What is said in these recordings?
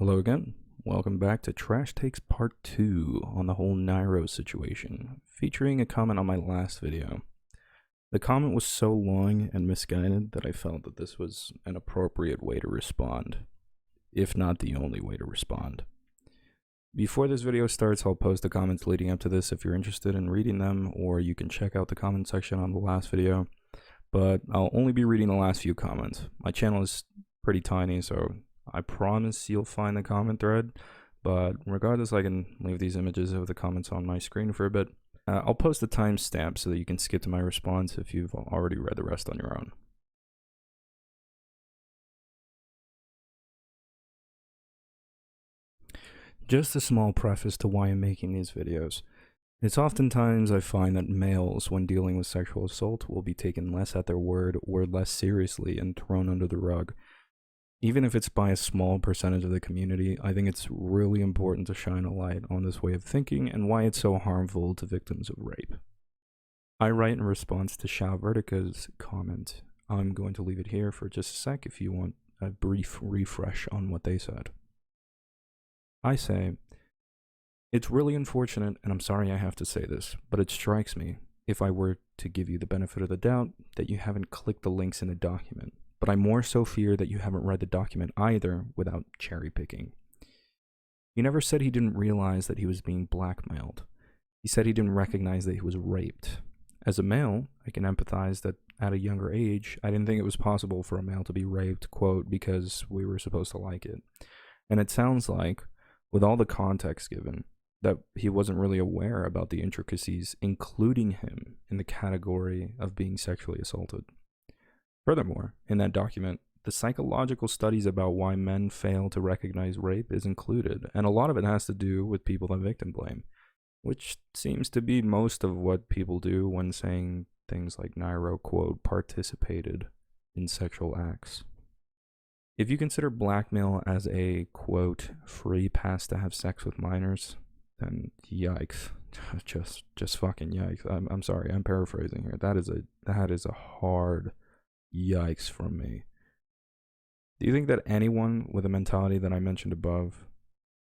Hello again. Welcome back to Trash Takes Part 2 on the whole Nairo situation, featuring a comment on my last video. The comment was so long and misguided that I felt that this was an appropriate way to respond, if not the only way to respond. Before this video starts, I'll post the comments leading up to this if you're interested in reading them, or you can check out the comment section on the last video, but I'll only be reading the last few comments. My channel is pretty tiny, so I promise you'll find the comment thread, but regardless, I can leave these images of the comments on my screen for a bit. I'll post the timestamp so that you can skip to my response if you've already read the rest on your own. Just a small preface to why I'm making these videos. It's oftentimes I find that males, when dealing with sexual assault, will be taken less at their word or less seriously and thrown under the rug. Even if it's by a small percentage of the community, I think it's really important to shine a light on this way of thinking and why it's so harmful to victims of rape. I write in response to Vertica's comment. I'm going to leave it here for just a sec if you want a brief refresh on what they said. I say, it's really unfortunate, and I'm sorry I have to say this, but it strikes me, if I were to give you the benefit of the doubt, that you haven't clicked the links in the document. But I more so fear that you haven't read the document either without cherry picking. He never said he didn't realize that he was being blackmailed. He said he didn't recognize that he was raped. As a male, I can empathize that at a younger age, I didn't think it was possible for a male to be raped, quote, because we were supposed to like it. And it sounds like, with all the context given, that he wasn't really aware about the intricacies, including him in the category of being sexually assaulted. Furthermore, in that document, the psychological studies about why men fail to recognize rape is included, and a lot of it has to do with people that victim blame, which seems to be most of what people do when saying things like Nairo, quote, participated in sexual acts. If you consider blackmail as a, quote, free pass to have sex with minors, then yikes. Just fucking yikes. I'm sorry, I'm paraphrasing here. That is a hard yikes from me. Do you think that anyone with a mentality that I mentioned above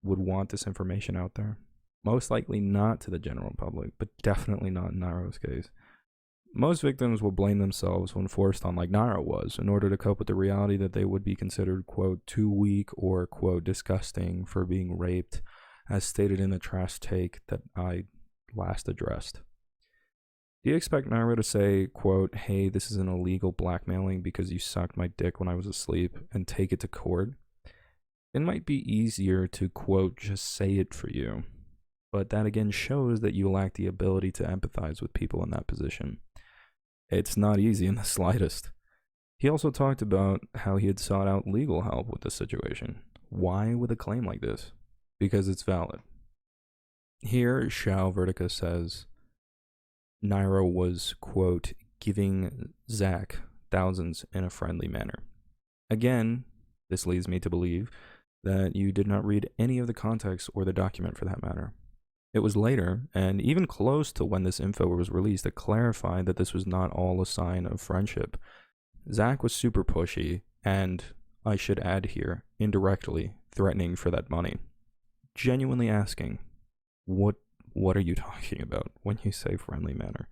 would want this information out there? Most likely not to the general public, but definitely not in Nairo's case. Most victims will blame themselves when forced on, like Nairo was, in order to cope with the reality that they would be considered, quote, too weak or, quote, disgusting for being raped, as stated in the trash take that I last addressed. Do you expect Nairo to say, quote, hey, this is an illegal blackmailing because you sucked my dick when I was asleep, and take it to court? It might be easier to, quote, just say it for you, but that again shows that you lack the ability to empathize with people in that position. It's not easy in the slightest. He also talked about how he had sought out legal help with this situation. Why with a claim like this? Because it's valid. Here, Vertica says, Nairo was, quote, giving Zach thousands in a friendly manner. Again, this leads me to believe that you did not read any of the context or the document for that matter. It was later, and even close to when this info was released, that clarified that this was not all a sign of friendship. Zach was super pushy, and, I should add here, indirectly threatening for that money. Genuinely asking, what are you talking about when you say friendly manner?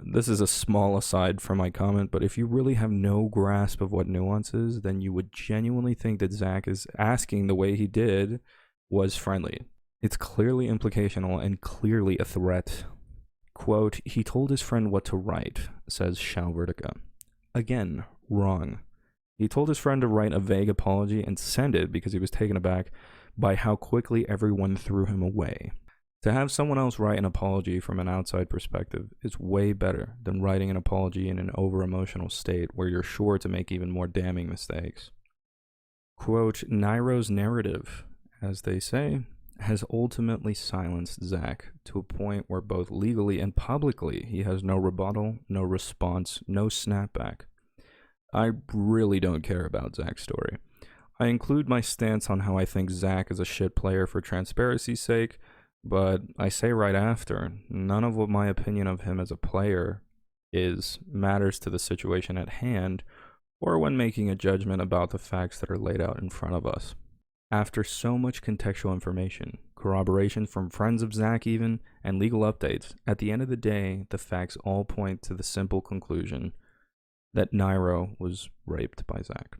This is a small aside from my comment, but if you really have no grasp of what nuance is, then you would genuinely think that Zach is asking the way he did was friendly. It's clearly implicational and clearly a threat. Quote, he told his friend what to write, says Vertica. Again, wrong. He told his friend to write a vague apology and send it because he was taken aback by how quickly everyone threw him away. To have someone else write an apology from an outside perspective is way better than writing an apology in an over-emotional state where you're sure to make even more damning mistakes. Quote, Nairo's narrative, as they say, has ultimately silenced Zach to a point where both legally and publicly he has no rebuttal, no response, no snapback. I really don't care about Zach's story. I include my stance on how I think Zach is a shit player for transparency's sake, but I say right after, none of what my opinion of him as a player matters to the situation at hand, or when making a judgment about the facts that are laid out in front of us. After so much contextual information, corroboration from friends of Zach even, and legal updates, at the end of the day, the facts all point to the simple conclusion that Nairo was raped by Zach.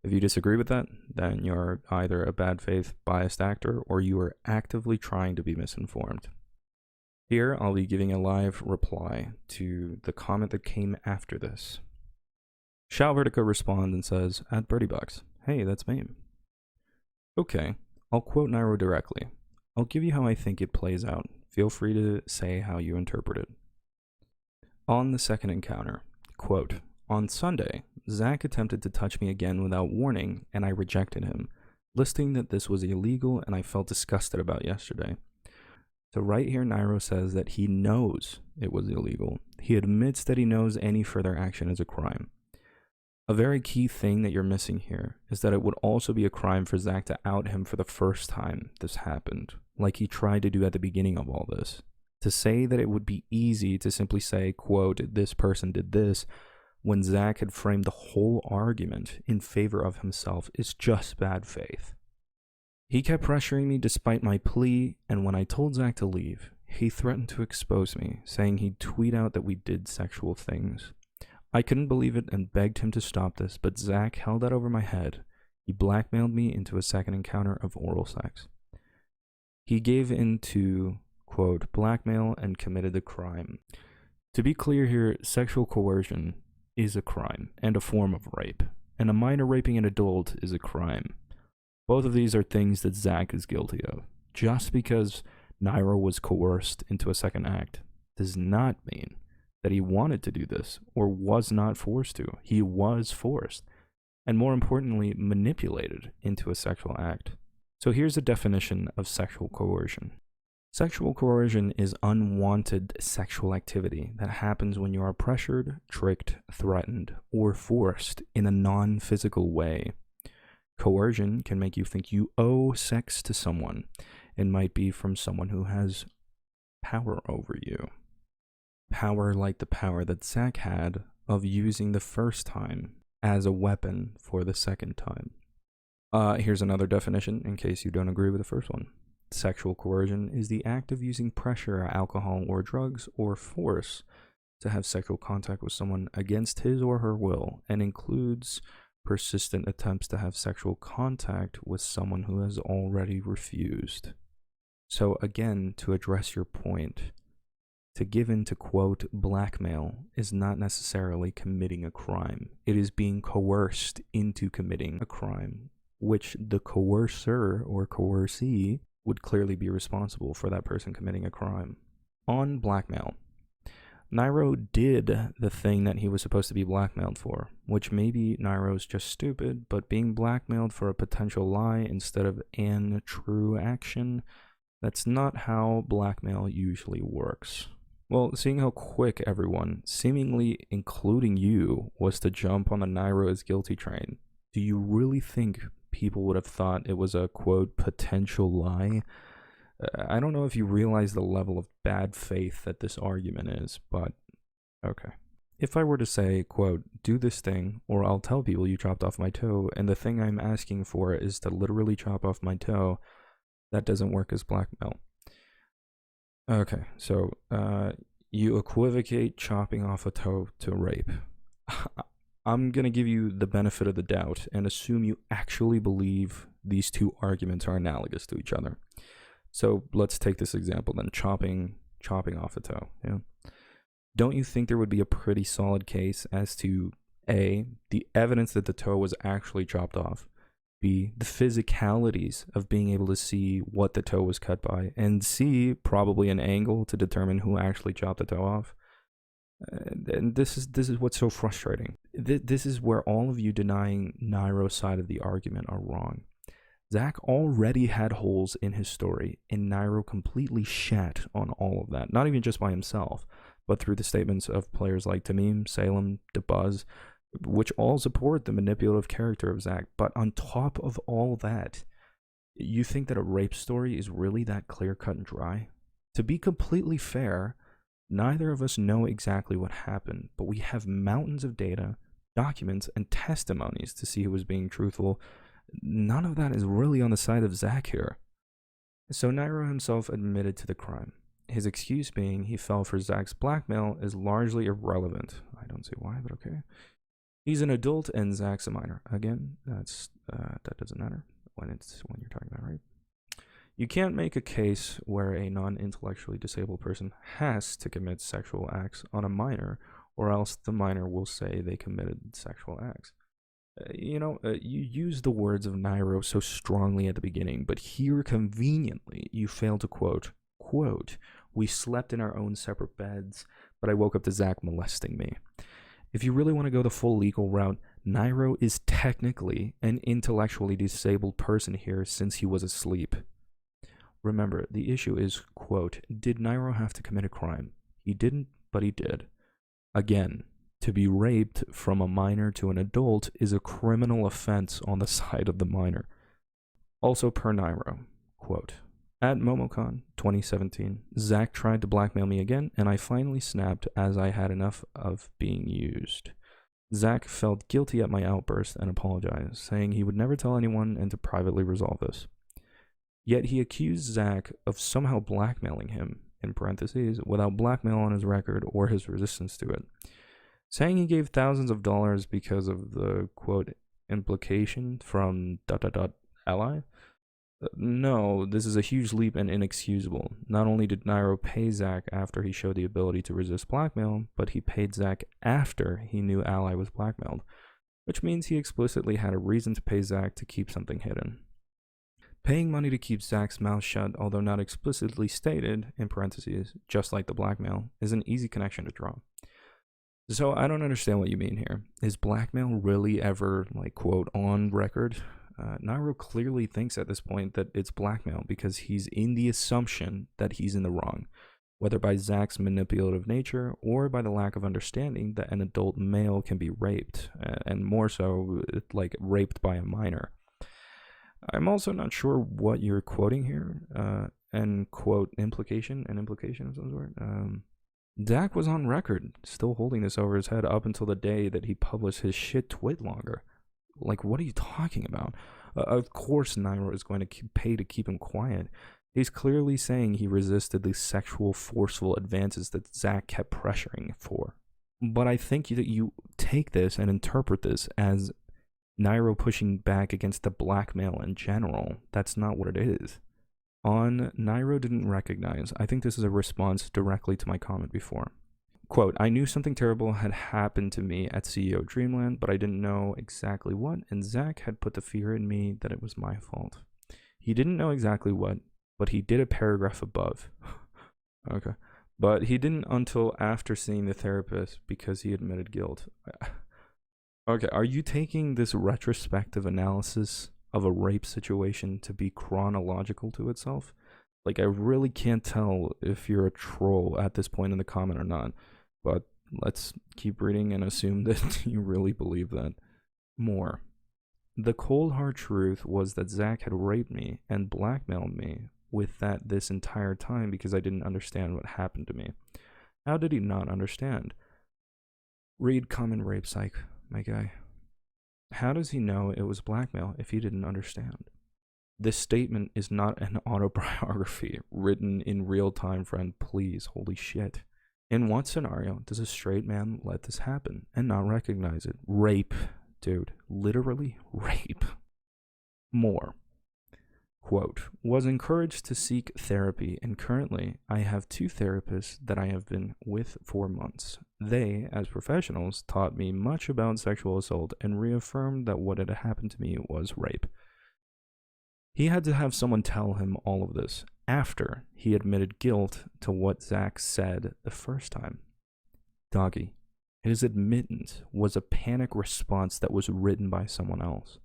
If you disagree with that, then you're either a bad faith, biased actor, or you are actively trying to be misinformed. Here, I'll be giving a live reply to the comment that came after this. Shao Vertica responds and says, at BirdieBox, hey, that's me. Okay, I'll quote Nairo directly. I'll give you how I think it plays out. Feel free to say how you interpret it. On the second encounter, quote, on Sunday, Zach attempted to touch me again without warning, and I rejected him, listing that this was illegal and I felt disgusted about yesterday. So right here, Nairo says that he knows it was illegal. He admits that he knows any further action is a crime. A very key thing that you're missing here is that it would also be a crime for Zach to out him for the first time this happened, like he tried to do at the beginning of all this. To say that it would be easy to simply say, quote, this person did this, when Zach had framed the whole argument in favor of himself is just bad faith. He kept pressuring me despite my plea, and when I told Zach to leave, he threatened to expose me, saying he'd tweet out that we did sexual things. I couldn't believe it and begged him to stop this, but Zach held that over my head. He blackmailed me into a second encounter of oral sex. He gave in to, quote, blackmail and committed the crime. To be clear here, sexual coercion is a crime and a form of rape, and a minor raping an adult is a crime. Both of these are things that Zach is guilty of. Just because Nairo was coerced into a second act does not mean that he wanted to do this or was not forced to. He was forced, and more importantly, manipulated into a sexual act. So here's a definition of sexual coercion. Sexual coercion is unwanted sexual activity that happens when you are pressured, tricked, threatened, or forced in a non-physical way. Coercion can make you think you owe sex to someone. It might be from someone who has power over you. Power like the power that Zach had of using the first time as a weapon for the second time. Here's another definition in case you don't agree with the first one. Sexual coercion is the act of using pressure, alcohol, or drugs, or force to have sexual contact with someone against his or her will, and includes persistent attempts to have sexual contact with someone who has already refused. So again, to address your point, to give in to, quote, blackmail is not necessarily committing a crime. It is being coerced into committing a crime, which the coercer or coercee would clearly be responsible for that person committing a crime. On blackmail, Nairo did the thing that he was supposed to be blackmailed for, which maybe Nairo's just stupid, but being blackmailed for a potential lie instead of an true action, that's not how blackmail usually works. Well, seeing how quick everyone, seemingly including you, was to jump on the Nairo is guilty train, do you really think people would have thought it was a, quote, potential lie? I don't know if you realize the level of bad faith that this argument is, but okay. If I were to say, quote, do this thing, or I'll tell people you chopped off my toe, and the thing I'm asking for is to literally chop off my toe, that doesn't work as blackmail. Okay, so you equivocate chopping off a toe to rape. I'm going to give you the benefit of the doubt and assume you actually believe these two arguments are analogous to each other. So let's take this example then, chopping off a toe. Yeah. Don't you think there would be a pretty solid case as to A, the evidence that the toe was actually chopped off, B, the physicalities of being able to see what the toe was cut by, and C, probably an angle to determine who actually chopped the toe off? And this is what's so frustrating. This is where all of you denying Nairo's side of the argument are wrong. Zach already had holes in his story, and Nairo completely shat on all of that, not even just by himself, but through the statements of players like Tamim, Salem, DeBuzz, which all support the manipulative character of Zach. But on top of all that, you think that a rape story is really that clear-cut and dry? To be completely fair, neither of us know exactly what happened, but we have mountains of data, documents, and testimonies to see who was being truthful none of that is really on the side of Zach here. So Nairo himself admitted to the crime. His excuse being he fell for Zach's blackmail is largely irrelevant. I don't see why, but okay. He's an adult and Zach's a minor. Again, that doesn't matter when you're talking about rape. You can't make a case where a non-intellectually disabled person has to commit sexual acts on a minor, or else the minor will say they committed sexual acts. You use the words of Nairo so strongly at the beginning, but here conveniently you fail to quote, we slept in our own separate beds, but I woke up to Zach molesting me. If you really want to go the full legal route, Nairo is technically an intellectually disabled person here since he was asleep. Remember, the issue is, quote, did Nairo have to commit a crime? He didn't, but he did. Again, to be raped from a minor to an adult is a criminal offense on the side of the minor. Also per Nairo, quote, at MomoCon 2017, Zach tried to blackmail me again, and I finally snapped as I had enough of being used. Zach felt guilty at my outburst and apologized, saying he would never tell anyone and to privately resolve this. Yet he accused Zach of somehow blackmailing him, in parentheses, without blackmail on his record or his resistance to it, saying he gave thousands of dollars because of the, quote, implication from ... ally. No, this is a huge leap and inexcusable. Not only did Nairo pay Zach after he showed the ability to resist blackmail, but he paid Zach after he knew Ally was blackmailed, which means he explicitly had a reason to pay Zach to keep something hidden. Paying money to keep Zach's mouth shut, although not explicitly stated, in parentheses, just like the blackmail, is an easy connection to draw. So I don't understand what you mean here. Is blackmail really ever, like, quote, on record? Nairo clearly thinks at this point that it's blackmail because he's in the assumption that he's in the wrong, whether by Zach's manipulative nature or by the lack of understanding that an adult male can be raped, and more so, like, raped by a minor. I'm also not sure what you're quoting here, and quote implication of some sort. Zach was on record, still holding this over his head up until the day that he published his shit twit longer. Like, what are you talking about? Of course Nairo is going to pay to keep him quiet. He's clearly saying he resisted the sexual forceful advances that Zach kept pressuring for. But I think that you take this and interpret this as Nairo pushing back against the blackmail in general. That's not what it is. On Nairo didn't recognize, I think this is a response directly to my comment before. Quote, I knew something terrible had happened to me at CEO Dreamland, but I didn't know exactly what, and Zach had put the fear in me that it was my fault. He didn't know exactly what, but he did a paragraph above. Okay. But he didn't until after seeing the therapist because he admitted guilt. Okay, are you taking this retrospective analysis of a rape situation to be chronological to itself? Like, I really can't tell if you're a troll at this point in the comment or not, but let's keep reading and assume that you really believe that. More. The cold hard truth was that Zach had raped me and blackmailed me with that this entire time because I didn't understand what happened to me. How did he not understand? Read Common Rape Psych, my guy. How does he know it was blackmail if he didn't understand? This statement is not an autobiography written in real time, friend. Please, holy shit. In what scenario does a straight man let this happen and not recognize it? Rape, dude. Literally rape. More. Quote, was encouraged to seek therapy, and currently I have 2 therapists that I have been with for months. They, as professionals, taught me much about sexual assault and reaffirmed that what had happened to me was rape. He had to have someone tell him all of this after he admitted guilt to what Zach said the first time. Doggy, his admittance was a panic response that was written by someone else.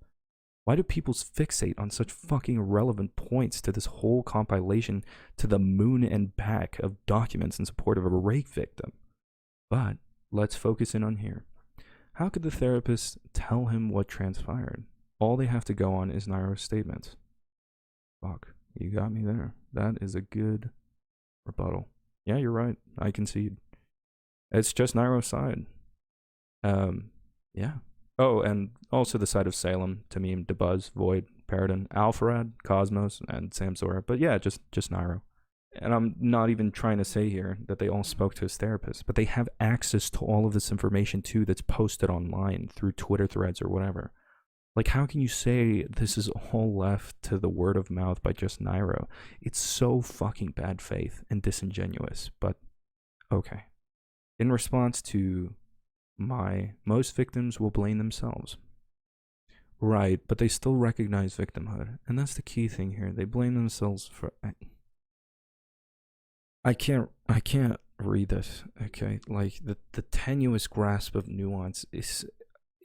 Why do people fixate on such fucking irrelevant points to this whole compilation to the moon and back of documents in support of a rape victim? But let's focus in on here. How could the therapist tell him what transpired? All they have to go on is Nairo's statements. Fuck, you got me there. That is a good rebuttal. Yeah, you're right. I concede. It's just Nairo's side. Yeah. Oh, and also the side of Salem, Tamim, Debuzz, Void, Paradin, Alpharad, Cosmos, and Samsora. But yeah, just Nairo. And I'm not even trying to say here that they all spoke to his therapist, but they have access to all of this information too that's posted online through Twitter threads or whatever. Like, how can you say this is all left to the word of mouth by just Nairo? It's so fucking bad faith and disingenuous, but okay. In response to most victims will blame themselves. Right, but they still recognize victimhood. And that's the key thing here. They blame themselves for... I can't read this, okay? Like, the tenuous grasp of nuance is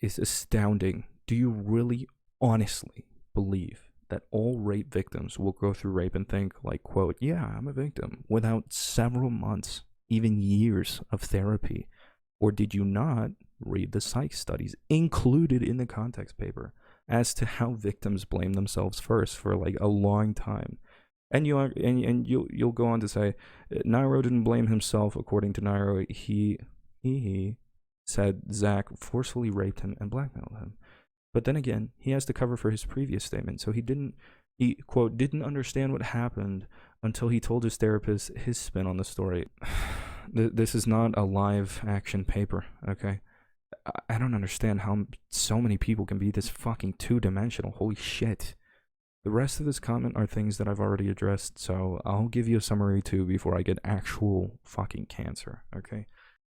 astounding. Do you really honestly believe that all rape victims will go through rape and think, like, quote, yeah, I'm a victim, without several months, even years of therapy? Or did you not read the psych studies included in the context paper as to how victims blame themselves first for like a long time? And you'll go on to say Nairo didn't blame himself. According to Nairo, he said Zach forcefully raped him and blackmailed him. But then again, he has to cover for his previous statement, so he quote didn't understand what happened until he told his therapist his spin on the story. This is not a live action paper, okay? I don't understand how so many people can be this fucking two-dimensional. Holy shit. The rest of this comment are things that I've already addressed, so I'll give you a summary too before I get actual fucking cancer, okay?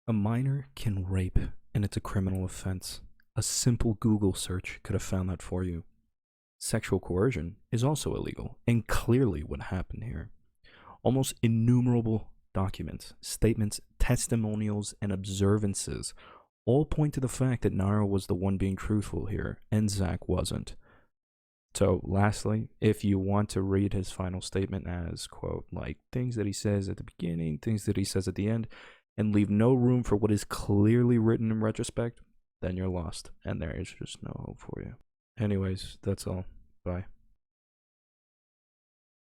A minor can rape, and it's a criminal offense. A simple Google search could have found that for you. Sexual coercion is also illegal, and clearly what happened here. Almost innumerable documents, statements, testimonials, and observances all point to the fact that Nairo was the one being truthful here, and Zach wasn't. So, lastly, if you want to read his final statement as, quote, like things that he says at the beginning, things that he says at the end, and leave no room for what is clearly written in retrospect, then you're lost, and there is just no hope for you. Anyways, that's all. Bye.